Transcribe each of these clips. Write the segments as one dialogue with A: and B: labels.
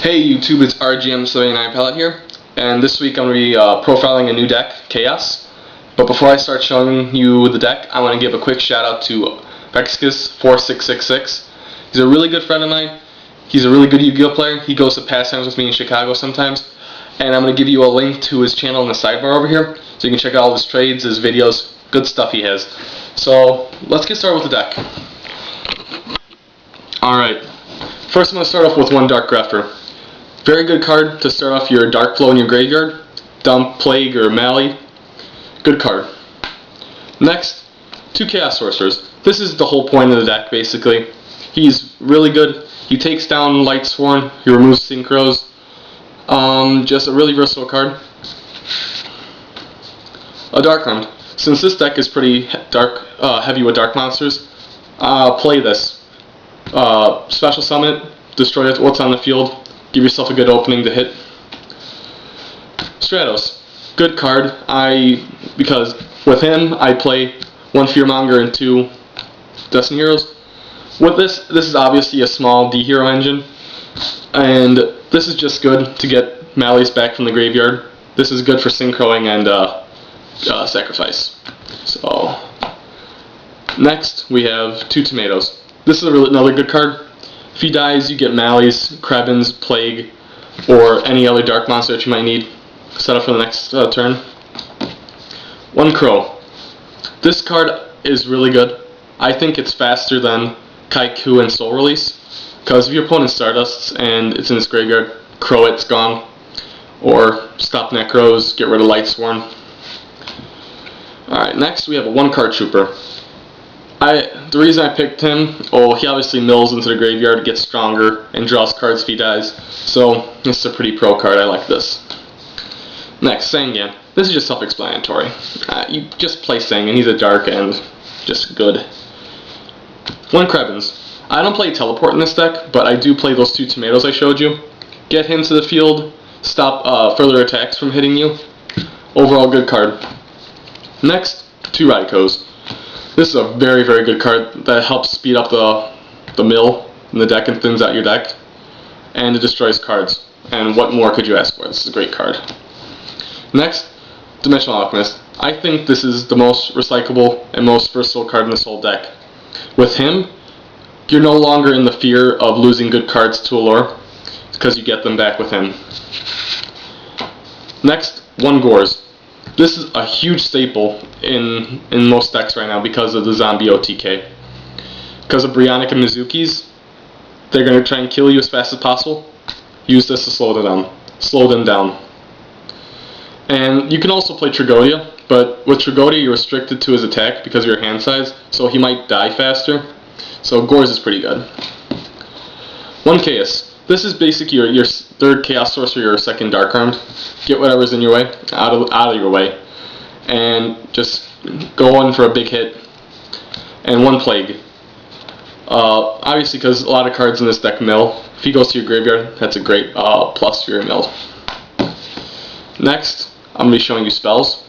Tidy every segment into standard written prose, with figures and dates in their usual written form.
A: Hey YouTube, it's RGM79 Palette here, and this week I'm going to be profiling a new deck, Chaos. But before I start showing you the deck, I want to give a quick shout out to Vexkis4666. He's a really good friend of mine. He's a really good Yu-Gi-Oh player. He goes to pastimes with me in Chicago sometimes. And I'm going to give you a link to his channel in the sidebar over here, so you can check out all his trades, his videos, good stuff he has. So let's get started with the deck. Alright, first I'm going to start off with one Dark Grafter. Very good card to start off your Dark Flow in your graveyard. Dump, Plague, or Mally. Good card. Next, two Chaos Sorcerers. This is the whole point of the deck, basically. He's really good. He takes down Lightsworn, he removes Synchros. Just a really versatile card. A Dark Armed. Since this deck is pretty heavy with dark monsters, play this. Special summon it, destroy it, what's on the field. Give yourself a good opening to hit. Stratos, good card. Because with him I play one Fearmonger and two Destiny Heroes. With this is obviously a small D hero engine, and this is just good to get Mally's back from the graveyard. This is good for synchroing and sacrifice. So next we have two Tomatoes. This is another good card. If he dies, you get Mally's, Krebin's, Plague, or any other dark monster that you might need set up for the next turn. One Crow. This card is really good. I think it's faster than Kaiku and Soul Release, because if your opponent Stardusts and it's in his graveyard, Crow it's gone. Or stop Necros, get rid of Lightsworn. Alright, next we have a one card Trooper. The reason I picked him, he obviously mills into the graveyard, gets stronger, and draws cards if he dies. So, this is a pretty pro card, I like this. Next, Sangan. This is just self-explanatory. You just play Sangan, he's a dark and just good. One Krebin's. I don't play Teleport in this deck, but I do play those two Tomatoes I showed you. Get him to the field, stop further attacks from hitting you. Overall good card. Next, two Raikos. This is a very, very good card that helps speed up the mill in the deck and thins out your deck. And it destroys cards. And what more could you ask for? This is a great card. Next, Dimensional Alchemist. I think this is the most recyclable and most versatile card in this whole deck. With him, you're no longer in the fear of losing good cards to Allure, because you get them back with him. Next, one Gores. This is a huge staple in most decks right now because of the zombie OTK. Because of Brionic and Mizuki's, they're going to try and kill you as fast as possible. Use this to slow them down. And you can also play Tragodia, but with Tragodia you're restricted to his attack because of your hand size, so he might die faster. So Gores is pretty good. One Chaos. This is basically your third Chaos Sorcerer, your second Dark Armed. Get whatever's in your way, out of your way. And just go on for a big hit. And one Plague. Obviously because a lot of cards in this deck mill. If he goes to your graveyard, that's a great plus for your mill. Next, I'm going to be showing you spells.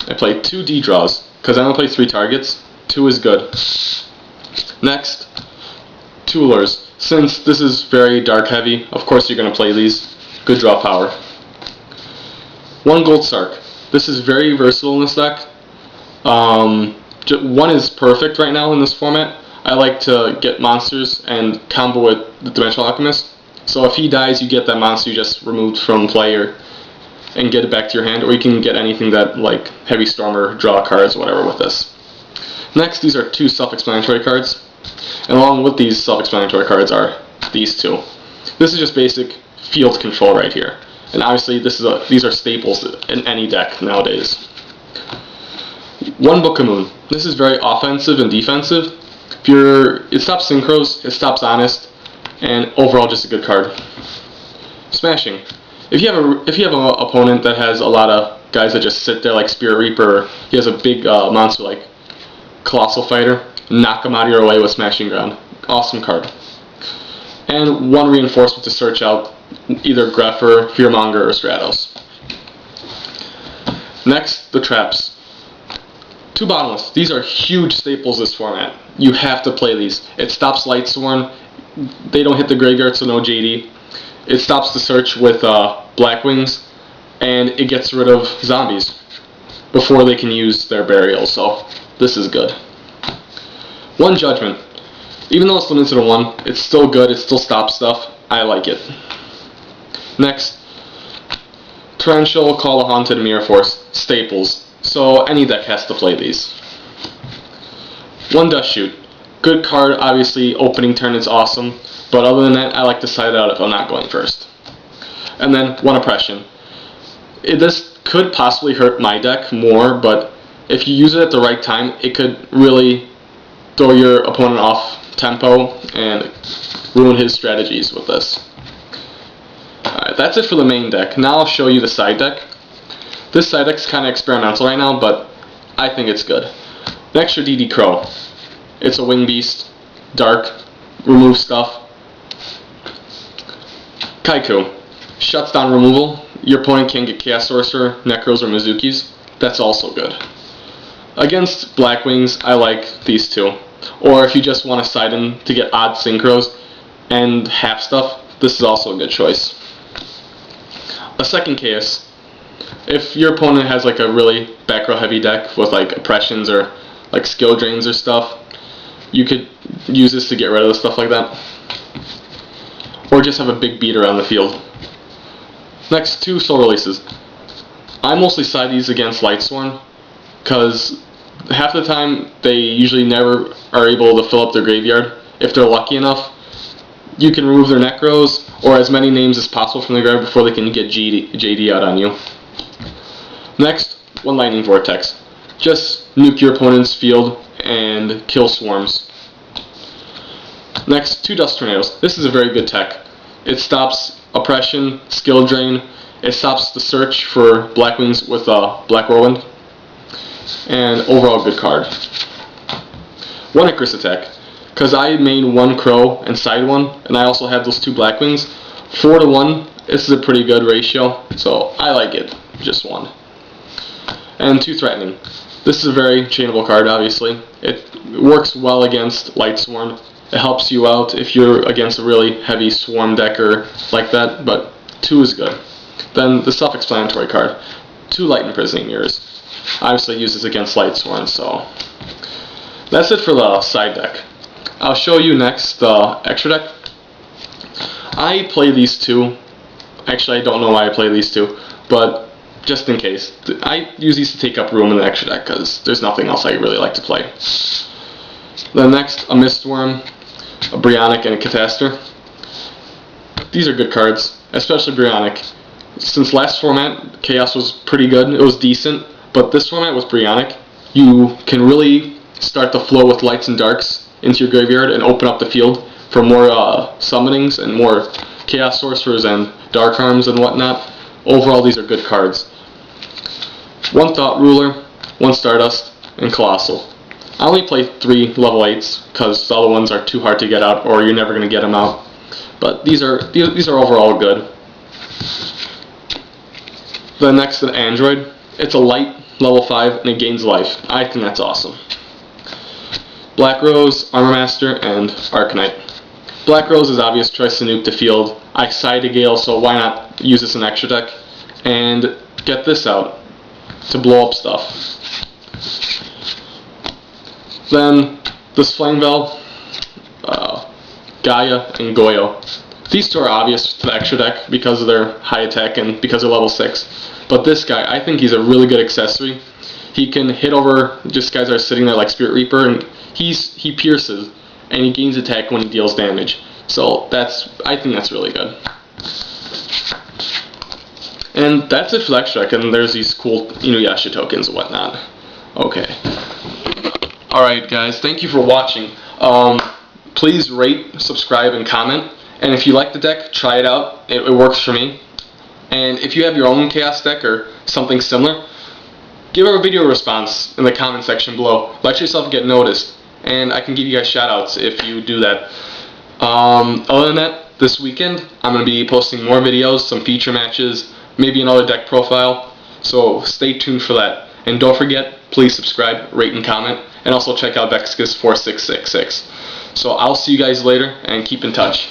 A: I play two D-draws, because I only play 3 targets. 2 is good. Next, two Allures. Since this is very dark heavy, of course you're going to play these. Good draw power. One Gold Sark. This is very versatile in this deck. One is perfect right now in this format. I like to get monsters and combo with the Dimensional Alchemist. So if he dies, you get that monster you just removed from play and get it back to your hand, or you can get anything that, like Heavy Stormer, draw cards, whatever with this. Next, these are two self-explanatory cards. And along with these self-explanatory cards are these two. This is just basic field control right here. And obviously these are staples in any deck nowadays. One Book of Moon. This is very offensive and defensive. It stops Synchros, it stops Honest, and overall just a good card. Smashing. If you have an opponent that has a lot of guys that just sit there like Spirit Reaper, or he has a big monster like Colossal Fighter, knock him out of your way with Smashing Ground. Awesome card. And one Reinforcement to search out either Greffer, Fearmonger, or Stratos. Next, the Traps. Two Bottomless. These are huge staples this format. You have to play these. It stops Lightsworn. They don't hit the graveyard, so no JD. It stops the search with Black Wings, and it gets rid of zombies before they can use their burial, so this is good. One Judgment. Even though it's limited to 1, it's still good, it still stops stuff. I like it. Next, Torrential, Call the Haunted, and Mirror Force. Staples. So any deck has to play these. One Dust Shoot. Good card, obviously, opening turn is awesome, but other than that, I like to side out if I'm not going first. And then One Oppression. This could possibly hurt my deck more, but if you use it at the right time, it could really throw your opponent off tempo and ruin his strategies with this. Alright, that's it for the main deck. Now I'll show you the side deck. This side deck's kind of experimental right now, but I think it's good. Next, your DD Crow. It's a wing beast, dark, remove stuff. Kaiku. Shuts down removal. Your opponent can get Chaos Sorcerer, Necros, or Mizukis. That's also good. Against Black Wings, I like these two. Or if you just want to side in to get odd synchros and half stuff, this is also a good choice. A second case, if your opponent has like a really back row heavy deck with like oppressions or like skill drains or stuff, you could use this to get rid of the stuff like that. Or just have a big beater on the field. Next, 2 Soul Releases. I mostly side these against Lightsworn because half the time they usually never are able to fill up their graveyard. If they're lucky enough, you can remove their Necros or as many names as possible from the graveyard before they can get JD out on you. Next, 1 Lightning Vortex. Just nuke your opponent's field and kill swarms. Next, 2 Dust Tornadoes. This is a very good tech. It stops oppression, skill drain. It stops the search for Black Wings with Black Whirlwind. And overall good card. 1 Icarus Attack. Because I main 1 Crow and side 1, and I also have those 2 Black Wings. 4 to 1, this is a pretty good ratio, so I like it. Just 1. And 2 Threatening. This is a very chainable card, obviously. It works well against Lightsworn. It helps you out if you're against a really heavy swarm decker like that, but 2 is good. Then the self-explanatory card, 2 Light Imprisoning Mirrors. Obviously I use this against Lightsworn, so that's it for the side deck. I'll show you next the extra deck. I play these 2. Actually, I don't know why I play these 2, but just in case. I use these to take up room in the extra deck because there's nothing else I really like to play. Then next, a Mistworm, a Brionac, and a Catastor. These are good cards, especially Brionac. Since last format, Chaos was pretty good. It was decent, but this format with Brionac, you can really start the flow with lights and darks into your graveyard and open up the field for more summonings and more Chaos Sorcerers and Dark Arms and whatnot. Overall, these are good cards. 1 Thought Ruler, 1 Stardust, and Colossal. I only play 3 level 8s because the other ones are too hard to get out or you're never going to get them out. But these are overall good. The next, an Android. It's a light, level 5, and it gains life. I think that's awesome. Black Rose, Armor Master, and Arcanite. Black Rose is obvious choice to nuke the field. I side a Gale, so why not use this in extra deck and get this out to blow up stuff. Then this Flame Bell, Gaia, and Goyo. These 2 are obvious to the extra deck because of their high attack and because they're level 6. But this guy, I think he's a really good accessory. He can hit over just guys that are sitting there like Spirit Reaper, and he pierces, and he gains attack when he deals damage. So I think that's really good. And that's it for the extra deck, and there's these cool Inuyasha tokens and whatnot. Okay. Alright guys, thank you for watching. Please rate, subscribe, and comment. And if you like the deck, try it out. It works for me. And if you have your own Chaos deck or something similar, give a video response in the comment section below. Let yourself get noticed. And I can give you guys shoutouts if you do that. Other than that, this weekend, I'm going to be posting more videos, some feature matches, maybe another deck profile. So stay tuned for that. And don't forget, please subscribe, rate, and comment. And also check out Vexcus4666. So I'll see you guys later, and keep in touch.